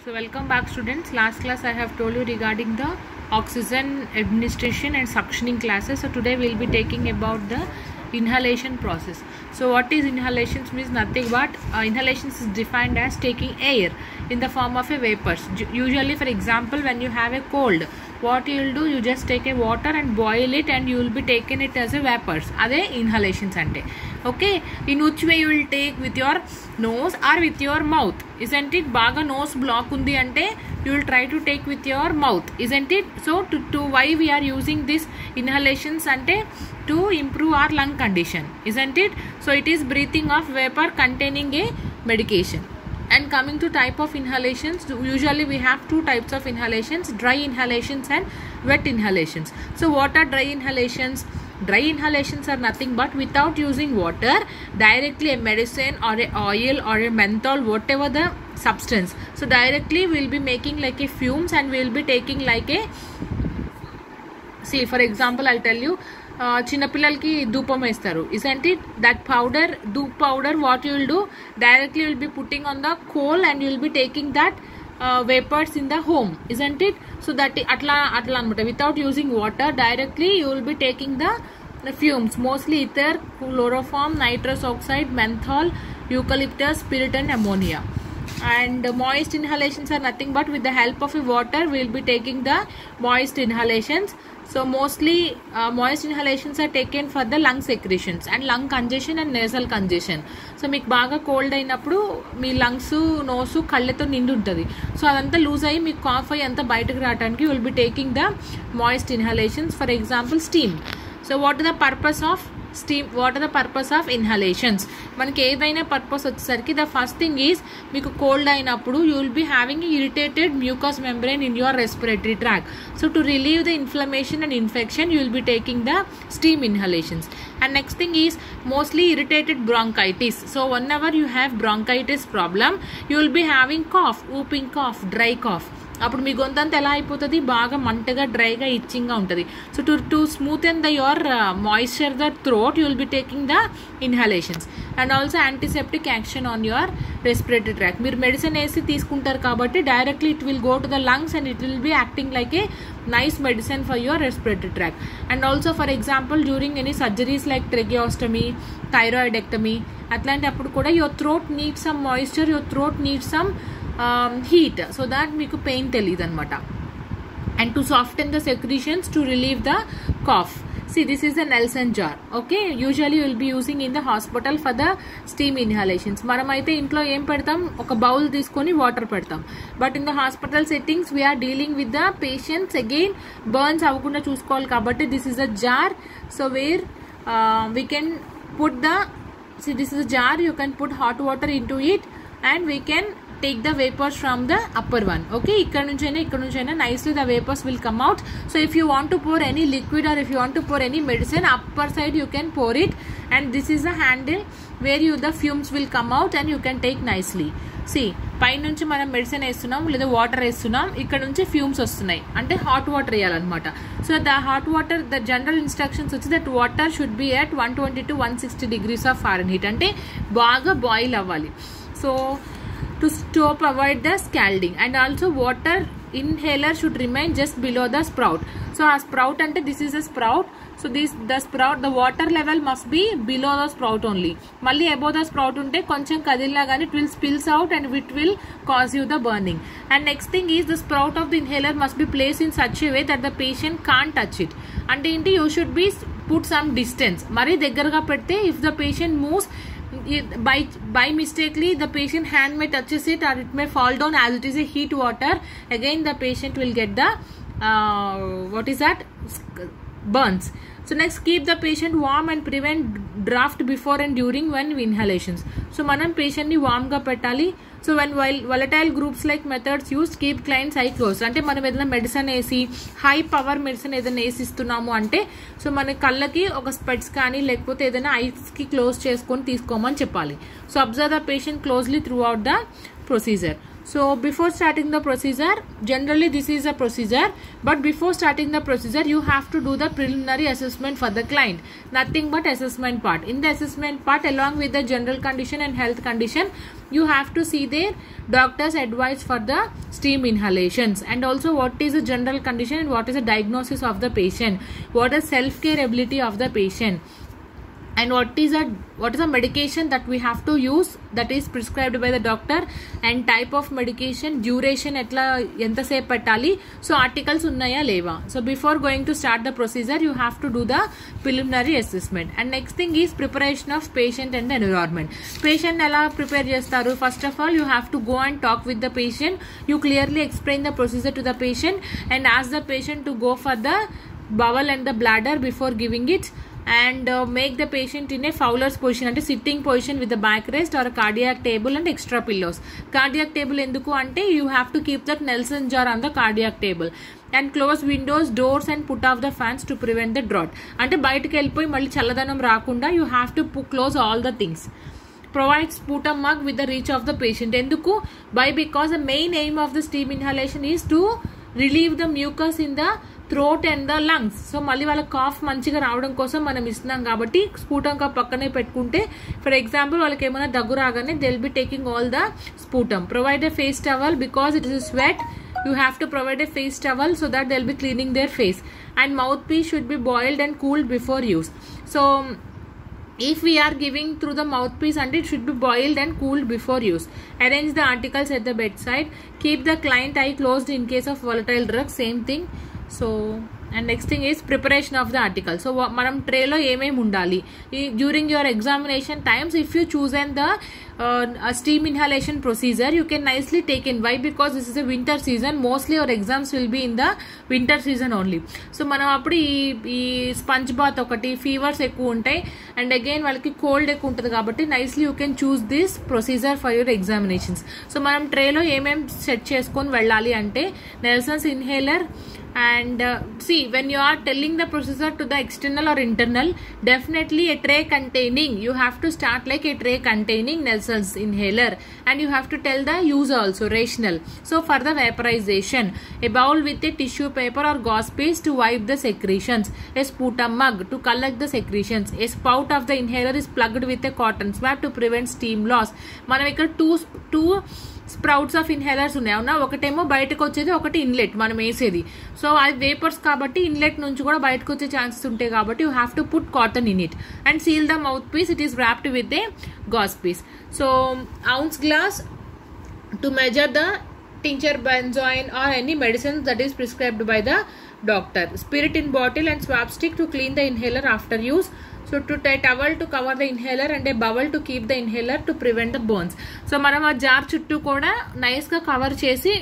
So welcome back students. Last class I have told you regarding the oxygen administration and suctioning classes. So today we will be taking about the inhalation process. So what is inhalations means nothing but inhalations is defined as taking air in the form of a vapors. Usually for example when you have a cold, what you will do, you just take a water and boil it and you will be taking it as a vapors. Ade inhalations ante. Okay, in which way you will take, with your nose or with your mouth, isn't it? Baga nose block undi ante you will try to take with your mouth, isn't it? So to why we are using this inhalations ante to improve our lung condition, isn't it? So it is breathing of vapor containing a medication. And coming to type of inhalations, usually we have two types of inhalations: dry inhalations and wet inhalations. So what are dry inhalations? Dry inhalations are nothing but without using water, directly a medicine or a oil or a menthol, whatever the substance. So directly we will be making like a fumes and we will be taking like a, see for example I'll tell you, చిన్నపిల్లలకి ధూపం వేస్తారు, isn't it? That powder, dhoop powder, what you will do, directly you will be putting on the coal and you will be taking that vapors in the home, isn't it? So that atla anamata, without using water, directly you will be taking the fumes, mostly ether, chloroform, nitrous oxide, menthol, eucalyptus, spirit and ammonia. And moist inhalations are nothing but with the help of a water we will be taking the moist inhalations. So mostly moist inhalations are taken for the lung secretions and lung congestion and nasal congestion. So మీకు బాగా cold అయినప్పుడు మీ lungs nose కళ్ళతో నిండి ఉంటుంది, so అదంతా loose అయ్యి మీకు cough అయ్యి అంతా బయటకు రావడానికి will be taking the moist inhalations. For example steam. So what are the purpose of steam, what are the purpose of inhalations? మనకి ఏదైనా పర్పస్ వచ్చేసరికి ద ఫస్ట్ థింగ్ ఈజ్, మీకు కోల్డ్ అయినప్పుడు you will be having irritated mucus membrane in your respiratory tract. So to relieve the inflammation and infection you will be taking the steam inhalations. And next thing is mostly irritated bronchitis. So whenever you have bronchitis problem, you will be having cough, whooping cough, dry cough. అప్పుడు మీ గొంతంతా ఎలా అయిపోతుంది, బాగా మంటగా డ్రైగా ఇచ్చింగ్గా ఉంటుంది. So to smoothen the your moisture the throat you will be taking the inhalations. And also antiseptic action on your respiratory tract. మీరు medicine వేసి తీసుకుంటారు కాబట్టి directly it will go to the lungs and it will be acting like a nice medicine for your respiratory tract. And also for example during any surgeries like tracheostomy, thyroidectomy, atlanti appudu kuda your throat needs some moisture, your throat needs some heat, so that meeku pain teliyadu anamata. And to soften the secretions, to relieve the cough. See, this is the Nelson jar. Okay, usually you will be using in the hospital for the steam inhalations. మనమైతే ఇంట్లో ఏం పెడతాం, ఒక bowl తీసుకొని water పెడతాం. But in the hospital settings we are dealing with the patients, again burns అవ్వకుండా చూసుకోవాలి కాబట్టి this is a jar. So where we can put the, see this is a jar, you can put hot water into it and we can take the vapors from the upper one. Okay, ikkada nunchaina nicely the vapors will come out. So if you want to pour any liquid or if you want to pour any medicine, upper side you can pour it, and this is a handle where the fumes will come out and you can take nicely. See, పై నుంచి మనం medicine వేస్తున్నాం లేదా water వేస్తున్నాం, ఇక్కడ నుంచి fumes వస్తున్నాయి అంటే hot water వేయాలన్నమాట. So the hot water, the general instructions వచ్చి that water should be at 120 to 160 degrees of Fahrenheit, అంటే బాగా బాయిల్ అవ్వాలి. So to stop, avoid the scalding. And also water inhaler should remain just below the sprout. So a sprout ante this is a sprout, so the sprout, the water level must be below the sprout only. Malli above the sprout unte koncham kadilla gani it will spills out and it will cause you the burning. And next thing is the sprout of the inhaler must be placed in such a way that the patient can't touch it. Ante inti you should be put some distance, mari దగ్గరగా పెడితే if the patient moves by mistakenly the patient hand may touches it or it may fall down, as it is a heat water, again the patient will get the what is that, burns. So next, keep the patient warm and prevent draft before and during when inhalations. So manam patient ni warm ga pettali. So when while volatile groups like methods used, keep client's eye closed. అంటే మనం ఏదైనా medicine వేసి high power medicine ఏదైనా వేసిస్తున్నాము అంటే so మన కళ్ళకి ఒక స్పెట్స్ కానీ లేకపోతే ఏదైనా ఐస్కి క్లోజ్ చేసుకొని తీసుకోమని చెప్పాలి. So observe the patient closely through out the procedure. So before starting the procedure, generally this is a procedure, but before starting the procedure you have to do the preliminary assessment for the client, nothing but assessment part. In the assessment part, along with the general condition and health condition, you have to see their doctor's advice for the steam inhalations, and also what is the general condition and what is the diagnosis of the patient, what is self-care ability of the patient, and what is a medication that we have to use that is prescribed by the doctor, and type of medication, duration etla enta sepu pettali, so articles unnaya leva. So before going to start the procedure you have to do the preliminary assessment. And next thing is preparation of patient and the environment. Patient ela prepare chestaru? First of all, you have to go and talk with the patient. You clearly explain the procedure to the patient and ask the patient to go for the bowel and the bladder before giving it, and make the patient in a Fowler's position, ante sitting position with the backrest or a cardiac table and extra pillows. Cardiac table enduku ante you have to keep that Nelson jar on the cardiac table, and close windows, doors and put off the fans to prevent the draught. Ante bayatiki vellipoyi malli challadanam raakunda you have to close all the things. Provide sputum mug with the reach of the patient. Enduku? Because the main aim of the steam inhalation is to relieve the mucus in the throat and the lungs. So మళ్ళీ వాళ్ళ cough మంచిగా రావడం కోసం మనం ఇస్తున్నాం కాబట్టి స్పూటం cup పక్కనే పెట్టుకుంటే, ఫర్ ఎగ్జాంపుల్ వాళ్ళకి ఏమైనా దగ్గు రాగానే they will be taking all the sputum. Provide a face towel because it is sweat. You have to provide a face towel so that they'll be cleaning their face, and mouthpiece should be boiled and cooled before use. So if we are giving through the mouthpiece, and it should be boiled and cooled before use. Arrange the articles at the bedside. Keep the client eye closed in case of volatile drugs. Same thing. So and next thing is preparation of the article. So manam tray lo emem undali during your examination times. If you chosen the steam inhalation procedure, you can nicely take in. Why? Because this is a winter season. Mostly your exams will be in the winter season only. So manam appudu ee sponge bath okati, fevers ekku untai, and again వాళ్ళకి cold ekku untadi kabatti nicely you can choose this procedure for your examinations. So manam tray lo emem set cheskoni vellali ante Nelson's inhaler. And see, when you are telling the procedure to the external or internal, definitely a tray containing, you have to start like a tray containing Nelson's inhaler, and you have to tell the user also rational. So for the vaporization, a bowl with a tissue paper or gauze paste to wipe the secretions, a sputum mug to collect the secretions, a spout of the inhaler is plugged with a cotton swab to prevent steam loss. మనం ఇక్కడ two sprouts of inhalers ఉన్నాయి అవునా, ఒకటేమో బయటకు వచ్చేది, ఒకటి inlet మనం వేసేది. సో అది వేపర్స్ కాబట్టి ఇన్లెట్ నుంచి కూడా బయటకు వచ్చే ఛాన్సెస్ ఉంటాయి కాబట్టి you have to put cotton in it and seal the mouthpiece. It is wrapped with a gauze piece. So ounce glass to measure the tincture, benzoin or any medicine that is prescribed by the doctor. Spirit in bottle and swab stick to clean the inhaler after use. So to tie towel to cover the inhaler and a bowel to keep the inhaler to prevent the burns. So మనం ఆ jar చుట్టూ కూడా nice గా cover చేసి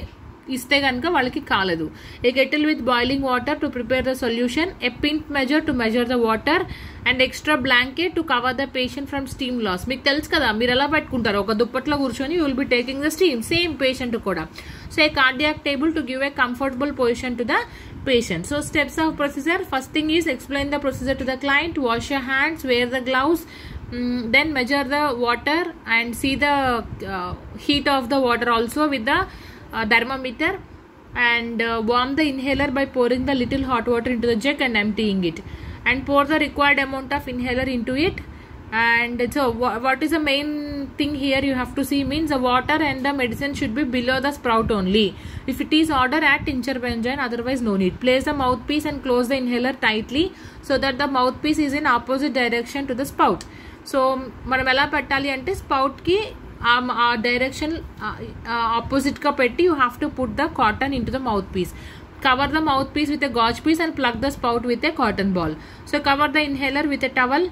ఇస్తే కనుక వాళ్ళకి కాలదు. ఏ kettle with boiling water to prepare the solution, a pint measure to measure the water, and extra blanket to cover the patient from steam loss. మీకు తెలుసు కదా, మీరు ఎలా పెట్టుకుంటారు, ఒక దుప్పట్లో కూర్చొని you will be taking the steam, same patient కూడా. So a cardiac table to give a comfortable position to the patient. So steps of procedure, first thing is explain the procedure to the client, wash your hands, wear the gloves, then measure the water and see the heat of the water also with the thermometer, and warm the inhaler by pouring the little hot water into the jug and emptying it, and pour the required amount of inhaler into it. And so what is the main thing here you have to see means the water and the medicine should be below the spout only. If it is order, add tincture benzoin, otherwise no need. Place the mouthpiece and close the inhaler tightly so that the mouthpiece is in opposite direction to the spout. So మనం ఎలా పెట్టాలి అంటే spout కి ఆ direction opposite గా పెట్టి you have to put the cotton in to the mouthpiece. Cover the mouthpiece with a gauze piece and plug the spout with a cotton ball. So cover the inhaler with a towel.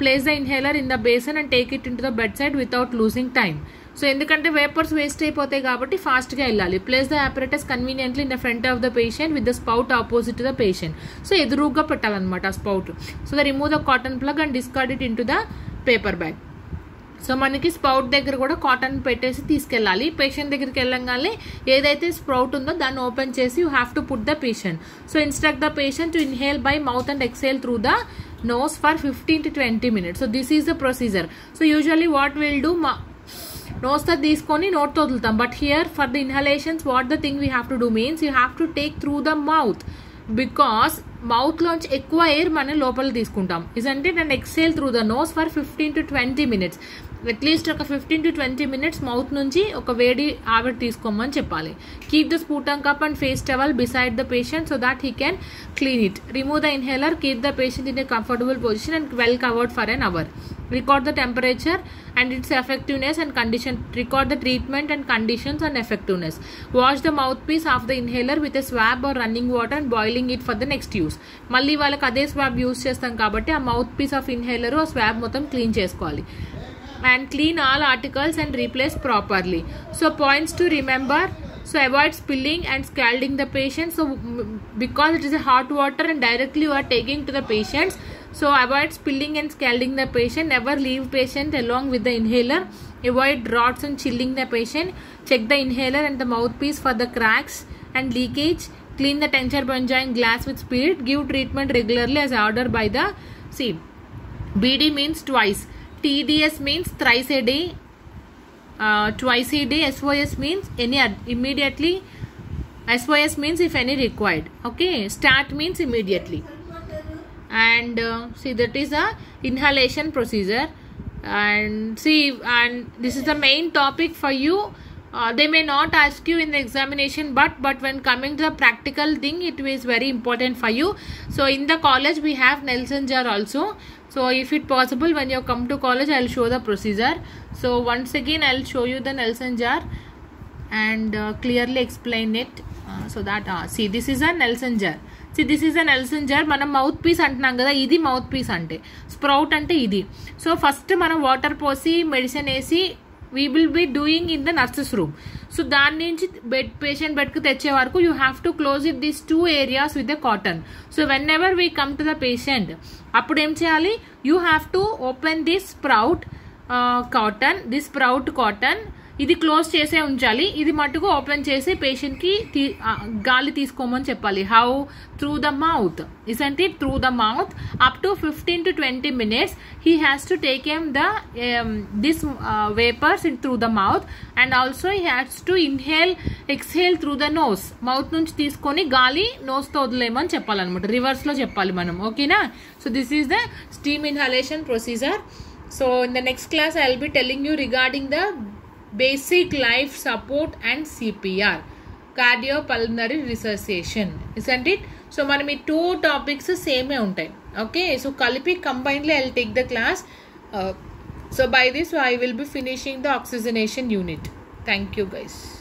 Place the inhaler in the basin and take it into the bedside without losing time. So ఎందుకంటే vapours waste అయిపోతాయి కాబట్టి fast గా వెళ్ళాలి. Place the apparatus conveniently in the front of the patient with the spout opposite to the patient. So ఎదురుగా పెట్టాలన్నమాట ఆ spout. So the remove the cotton plug and discard it into the paper bag. So మనకి sprout దగ్గర కూడా cotton పెట్టేసి తీసుకెళ్ళాలి. Patient దగ్గరికి వెళ్ళగానే ఏదైతే స్ప్రౌట్ ఉందో దాన్ని ఓపెన్ చేసి you have to put the patient. So instruct the patient to inhale by mouth and exhale through the nose for 15 to 20 minutes. So this is the procedure. So usually what we'll do, nose తో తీసుకొని నోట్ తో వదులుతాం. But here for the inhalations what the thing we have to do means you have to take through the mouth, because mouth లోంచి ఎక్కువ air మనం లోపల తీసుకుంటాం. Isn't it? And exhale through the nose for 15 to 20 minutes. At least ఒక 15 to 20 minutes mouth నుంచి ఒక వేడి ఆవిరి తీసుకోమని చెప్పాలి. Keep the sputum cup and face towel beside the patient so that he can clean it. Remove the inhaler, keep the patient in a comfortable position and well covered for an hour. Record the temperature and its effectiveness and condition. Record the treatment and conditions and effectiveness. Wash the mouthpiece of the inhaler with a swab or running water and boiling it for the next use. మళ్ళీ వాళ్ళకి అదే swab use చేస్తాం కాబట్టి ఆ mouth piece of inhaler ఆ swab మొత్తం clean చేసుకోవాలి. And clean all articles and replace properly. So points to remember. So avoid spilling and scalding the patient. So because it is a hot water and directly you are taking to the patients, so avoid spilling and scalding the patient. Never leave patient along with the inhaler. Avoid draughts and chilling the patient. Check the inhaler and the mouthpiece for the cracks and leakage. Clean the tincture benzoin glass with spirit. Give treatment regularly as ordered by the BD means twice. TDS means thrice a day, twice a day. SOS means any immediately. SOS means if any required. Okay, start means immediately. And see, that is a inhalation procedure. And see, and this is the main topic for you. They may not ask you in the examination, but when coming to the practical thing, it is very important for you. So in the college we have Nelson jar also. So if it possible, when you come to college, I'll show the procedure. So once again I'll show you the Nelson jar and clearly explain it so that see, this is a Nelson jar. See, this is a Nelson jar. మనం mouth piece అంటున్నాం కదా, ఇది mouth piece అంటే, sprout అంటే ఇది. So first మనం water పోసి medicine వేసి we will be doing in the nurses room. So దాని నుంచి patient బెడ్కి తెచ్చే వరకు you have to close it these two areas with the cotton. So whenever we come to the patient, అప్పుడు ఏం చేయాలి, you have to open this sprout cotton. ఇది close చేసే ఉంచాలి, ఇది మటుకు ఓపెన్ చేసి పేషెంట్కి గాలి తీసుకోమని చెప్పాలి. How? Through the mouth. ఇసంట్ it? Through the mouth up to 15 to 20 minutes. He has to take him this vapors through the mouth, and also he has to exhale through the nose. Mouth నుంచి తీసుకొని గాలి nose తో వదిలేమని చెప్పాలన్నమాట, reverse లో చెప్పాలి మనం. ఓకేనా? So this is the steam inhalation procedure. So in the next class I will be telling you regarding the basic life support and CPR, cardiopulmonary resuscitation, isn't it? So మనం ఈ 2 topics same ఉంటాయి. Okay, so కలిపి combinedly I'll take the class. So by this I will be finishing the oxygenation unit. Thank you guys.